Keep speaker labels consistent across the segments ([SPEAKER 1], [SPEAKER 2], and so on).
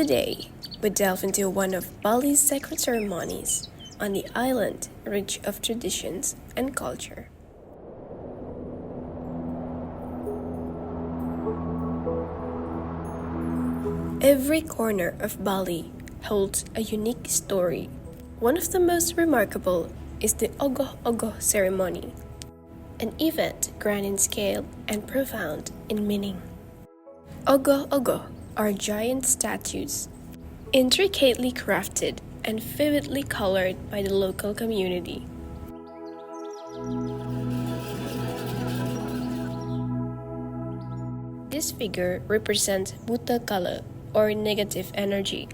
[SPEAKER 1] Today, we delve into one of Bali's sacred ceremonies on the island rich of traditions and culture. Every corner of Bali holds a unique story. One of the most remarkable is the Ogoh-Ogoh ceremony, an event grand in scale and profound in meaning. Ogoh-Ogoh are giant statues, intricately crafted and vividly colored by the local community. This figure represents Bhuta Kala, or negative energy,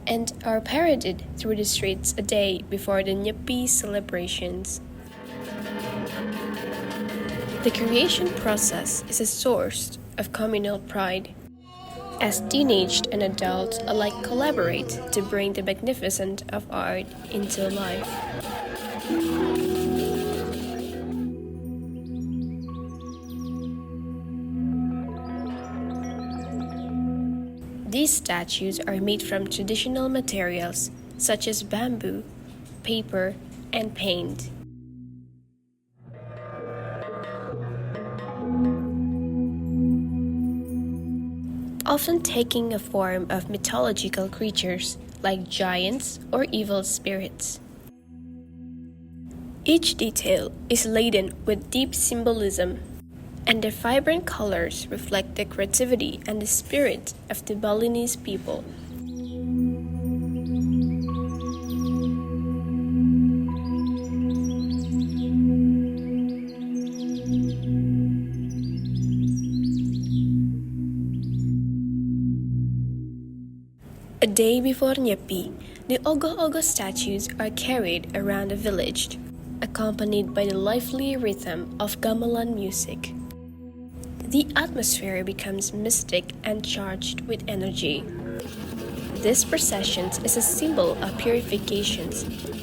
[SPEAKER 1] and are paraded through the streets a day before the Nyepi celebrations. The creation process is a source of communal pride, as teenaged and adults alike collaborate to bring the magnificence of art into life. These statues are made from traditional materials such as bamboo, paper, and paint. Often taking a form of mythological creatures like giants or evil spirits. Each detail is laden with deep symbolism, and the vibrant colors reflect the creativity and the spirit of the Balinese people. A day before Nyepi, the Ogoh-Ogoh statues are carried around the village, accompanied by the lively rhythm of gamelan music. The atmosphere becomes mystic and charged with energy. This procession is a symbol of purification,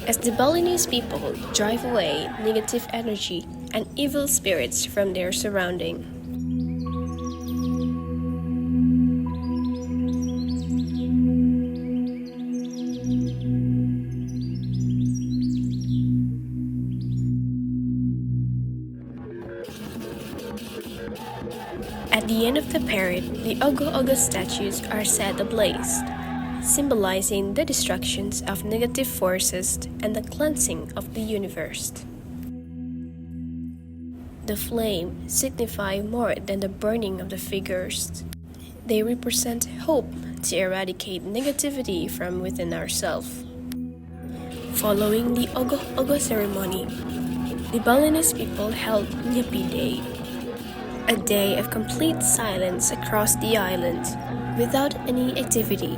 [SPEAKER 1] as the Balinese people drive away negative energy and evil spirits from their surrounding. At the end of the parade, the Ogoh-Ogoh statues are set ablaze, symbolizing the destructions of negative forces and the cleansing of the universe. The flame signify more than the burning of the figures. They represent hope to eradicate negativity from within ourselves. Following the Ogoh-Ogoh ceremony, the Balinese people held Nyepi Day, a day of complete silence across the island, without any activity.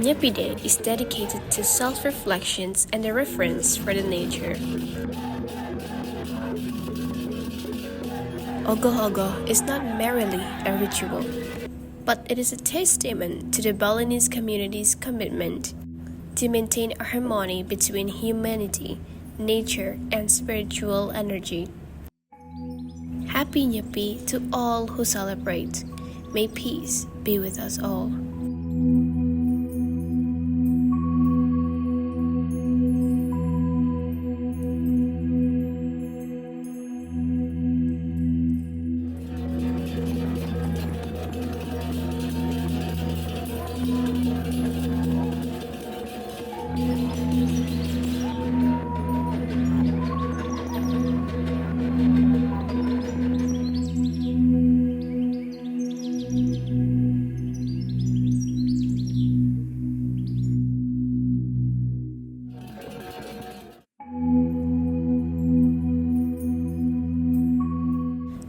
[SPEAKER 1] Nyepi Day is dedicated to self-reflections and a reverence for the nature. Ogoh-Ogoh is not merely a ritual, but it is a testament to the Balinese community's commitment to maintain a harmony between humanity, nature, and spiritual energy. Happy Nyepi to all who celebrate. May peace be with us all.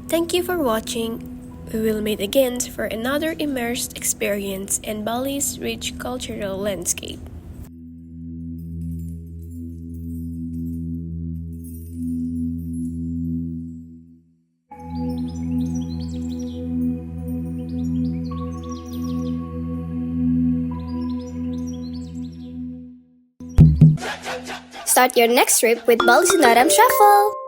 [SPEAKER 1] Thank you for watching. We will meet again for another immersed experience in Bali's rich cultural landscape.
[SPEAKER 2] Start your next trip with Bali Sundaram Shuffle!